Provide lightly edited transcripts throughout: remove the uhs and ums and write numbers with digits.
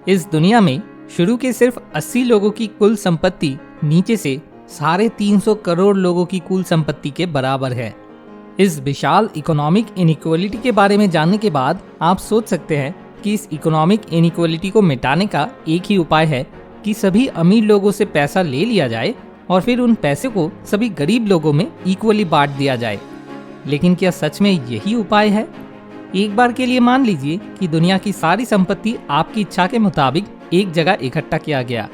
इस दुनिया में शुरू के सिर्फ 80 लोगों की कुल संपत्ति नीचे से 350 करोड़ लोगों की कुल संपत्ति के बराबर है। इस विशाल इकोनॉमिक इनइक्वालिटी के बारे में जानने के बाद आप सोच सकते हैं कि इस इकोनॉमिक इनइक्वालिटी को मिटाने का एक ही उपाय है कि सभी अमीर लोगों से पैसा ले लिया जाए और फिर उन पैसे को सभी गरीब लोगों में इक्वली बांट दिया जाए। लेकिन क्या सच में यही उपाय है? एक बार के लिए मान लीजिए कि दुनिया की सारी संपत्ति आपकी इच्छा के मुताबिक एक जगह इकट्ठा किया गया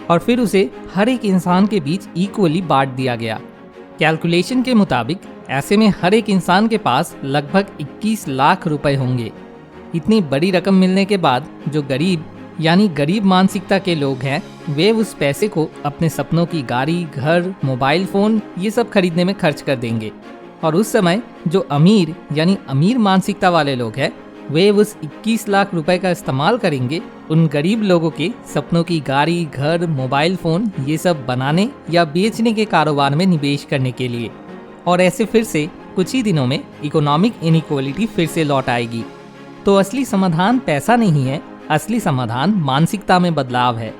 और फिर उसे हर एक इंसान के बीच इक्वली बांट दिया गया। कैलकुलेशन के मुताबिक ऐसे में हर एक इंसान के पास लगभग 21 लाख रुपए होंगे। इतनी बड़ी रकम मिलने के बाद जो गरीब यानी गरीब मानसिकता के लोग हैं, वे उस पैसे को अपने सपनों की गाड़ी, घर, मोबाइल फोन ये सब खरीदने में खर्च कर देंगे। और उस समय जो अमीर यानी अमीर मानसिकता वाले लोग हैं, वे उस 21 लाख रुपए का इस्तेमाल करेंगे उन गरीब लोगों के सपनों की गाड़ी, घर, मोबाइल फोन ये सब बनाने या बेचने के कारोबार में निवेश करने के लिए। और ऐसे फिर से कुछ ही दिनों में इकोनॉमिक इनइक्वालिटी फिर से लौट आएगी। तो असली समाधान पैसा नहीं है, असली समाधान मानसिकता में बदलाव है।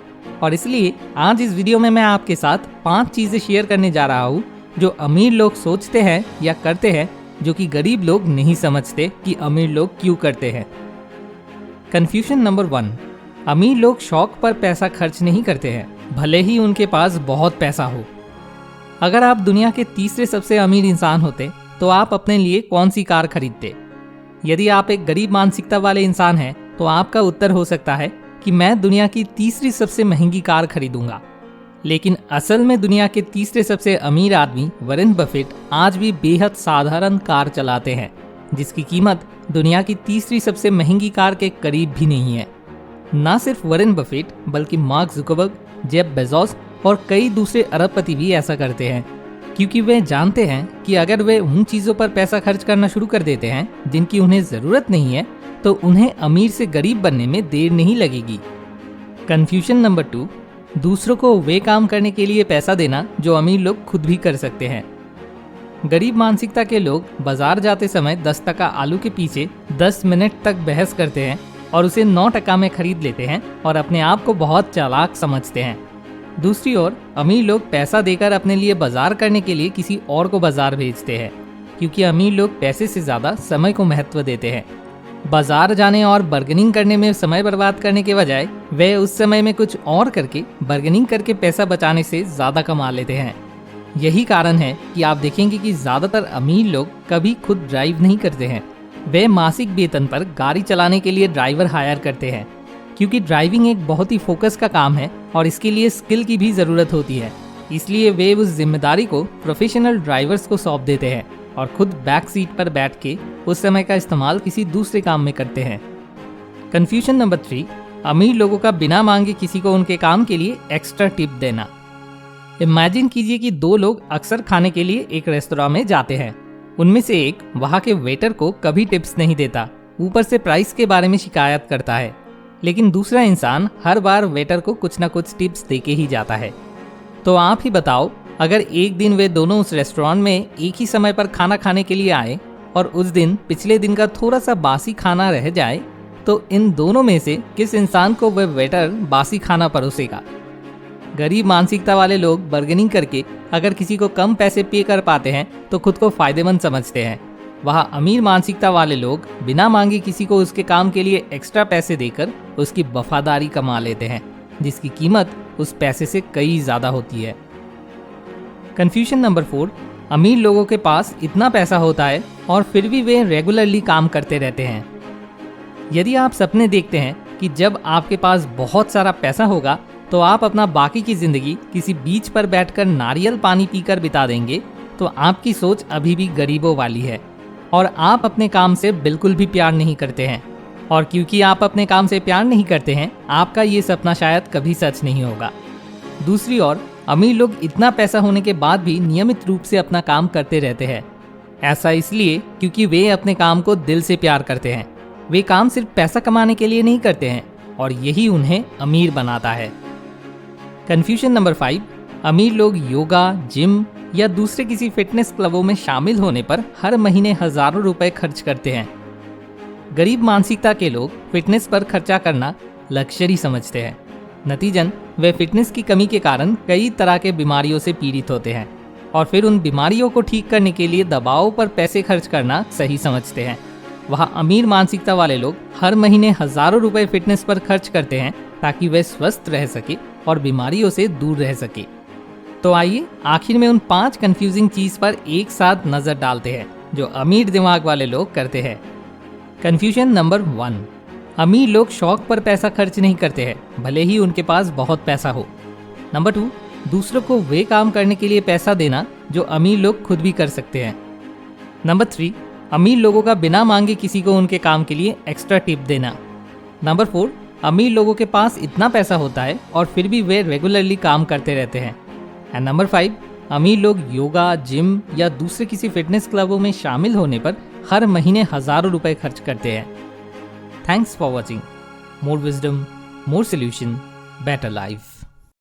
और इसलिए आज इस वीडियो में मैं आपके साथ 5 चीजें शेयर करने जा रहा हूँ जो अमीर लोग सोचते हैं या करते हैं, जो कि गरीब लोग नहीं समझते कि अमीर लोग क्यों करते हैं। कंफ्यूजन नंबर 1, अमीर लोग शौक पर पैसा खर्च नहीं करते हैं, भले ही उनके पास बहुत पैसा हो। अगर आप दुनिया के तीसरे सबसे अमीर इंसान होते तो आप अपने लिए कौन सी कार खरीदते? यदि आप एक गरीब मानसिकता वाले इंसान हैं तो आपका उत्तर हो सकता है कि मैं दुनिया की तीसरी सबसे महंगी कार खरीदूंगा। लेकिन असल में दुनिया के तीसरे सबसे अमीर आदमी वॉरेन बफेट आज भी बेहद साधारण कार चलाते हैं, जिसकी कीमत दुनिया की तीसरी सबसे महंगी कार के करीब भी नहीं है। न सिर्फ वॉरेन बफेट बल्कि मार्क जुकरबर्ग, जेफ बेजोस और कई दूसरे अरबपति भी ऐसा करते हैं, क्योंकि वे जानते हैं कि अगर वे उन चीज़ों पर पैसा खर्च करना शुरू कर देते हैं जिनकी उन्हें ज़रूरत नहीं है, तो उन्हें अमीर से गरीब बनने में देर नहीं लगेगी। कंफ्यूजन नंबर 2, दूसरों को वे काम करने के लिए पैसा देना जो अमीर लोग खुद भी कर सकते हैं। गरीब मानसिकता के लोग बाजार जाते समय 10 टका आलू के पीछे 10 मिनट तक बहस करते हैं और उसे 9 टका में खरीद लेते हैं और अपने आप को बहुत चालाक समझते हैं। दूसरी ओर अमीर लोग पैसा देकर अपने लिए बाजार करने के लिए किसी और को बाजार भेजते हैं, क्योंकि अमीर लोग पैसे से ज्यादा समय को महत्व देते हैं। बाजार जाने और बार्गेनिंग करने में समय बर्बाद करने के बजाय वे उस समय में कुछ और करके बार्गेनिंग करके पैसा बचाने से ज्यादा कमा लेते हैं। यही कारण है कि आप देखेंगे कि ज्यादातर अमीर लोग कभी खुद ड्राइव नहीं करते हैं। वे मासिक वेतन पर गाड़ी चलाने के लिए ड्राइवर हायर करते हैं, क्योंकि ड्राइविंग एक बहुत ही फोकस का काम है और इसके लिए स्किल की भी जरूरत होती है। इसलिए वे उस जिम्मेदारी को प्रोफेशनल ड्राइवर्स को सौंप देते हैं और खुद बैक सीट पर बैठ के उस समय का इस्तेमाल किसी दूसरे काम में करते हैं। कंफ्यूजन नंबर 3, अमीर लोगों का बिना मांगे किसी को उनके काम के लिए एक्स्ट्रा टिप देना। इमेजिन कीजिए कि 2 लोग अक्सर खाने के लिए एक रेस्तोरां में जाते हैं। उनमें से एक वहां के वेटर को कभी टिप्स नहीं देता, ऊपर से प्राइस के बारे में शिकायत करता है। लेकिन दूसरा इंसान हर बार वेटर को कुछ ना कुछ टिप्स देके ही जाता है। तो आप ही बताओ, अगर एक दिन वे दोनों उस रेस्टोरेंट में एक ही समय पर खाना खाने के लिए आए और उस दिन पिछले दिन का थोड़ा सा बासी खाना रह जाए, तो इन दोनों में से किस इंसान को वह वेटर बासी खाना परोसेगा? गरीब मानसिकता वाले लोग बार्गेनिंग करके अगर किसी को कम पैसे पे कर पाते हैं तो खुद को फायदेमंद समझते हैं। वहाँ अमीर मानसिकता वाले लोग बिना मांगे किसी को उसके काम के लिए एक्स्ट्रा पैसे देकर उसकी वफादारी कमा लेते हैं, जिसकी कीमत उस पैसे से कई ज्यादा होती है। कंफ्यूजन नंबर 4, अमीर लोगों के पास इतना पैसा होता है और फिर भी वे रेगुलरली काम करते रहते हैं। यदि आप सपने देखते हैं कि जब आपके पास बहुत सारा पैसा होगा तो आप अपना बाकी की जिंदगी किसी बीच पर बैठकर नारियल पानी पीकर बिता देंगे, तो आपकी सोच अभी भी गरीबों वाली है और आप अपने काम से बिल्कुल भी प्यार नहीं करते हैं। और क्योंकि आप अपने काम से प्यार नहीं करते हैं, आपका ये सपना शायद कभी सच नहीं होगा। दूसरी ओर अमीर लोग इतना पैसा होने के बाद भी नियमित रूप से अपना काम करते रहते हैं। ऐसा इसलिए क्योंकि वे अपने काम को दिल से प्यार करते हैं। वे काम सिर्फ पैसा कमाने के लिए नहीं करते हैं और यही उन्हें अमीर बनाता है। कंफ्यूजन नंबर 5, अमीर लोग योगा, जिम या दूसरे किसी फिटनेस क्लबों में शामिल होने पर हर महीने हजारों रुपए खर्च करते हैं। गरीब मानसिकता के लोग फिटनेस पर खर्चा करना लग्जरी समझते हैं। नतीजन वे फिटनेस की कमी के कारण कई तरह के बीमारियों से पीड़ित होते हैं और फिर उन बीमारियों को ठीक करने के लिए दवाओं पर पैसे खर्च करना सही समझते हैं। वहाँ अमीर मानसिकता वाले लोग हर महीने हजारों रुपए फिटनेस पर खर्च करते हैं ताकि वे स्वस्थ रह सके और बीमारियों से दूर रह सके। तो आइए आखिर में उन 5 कंफ्यूजिंग चीज पर एक साथ नजर डालते हैं जो अमीर दिमाग वाले लोग करते हैं। कंफ्यूजन नंबर 1, अमीर लोग शौक पर पैसा खर्च नहीं करते हैं भले ही उनके पास बहुत पैसा हो। नंबर 2, दूसरों को वे काम करने के लिए पैसा देना जो अमीर लोग खुद भी कर सकते हैं। नंबर 3, अमीर लोगों का बिना मांगे किसी को उनके काम के लिए एक्स्ट्रा टिप देना। नंबर 4, अमीर लोगों के पास इतना पैसा होता है और फिर भी वे रेगुलरली काम करते रहते हैं। एंड नंबर 5, अमीर लोग योगा, जिम या दूसरे किसी फिटनेस क्लबों में शामिल होने पर हर महीने हजारों रुपए खर्च करते हैं। Thanks for watching. More wisdom, more solution, better life.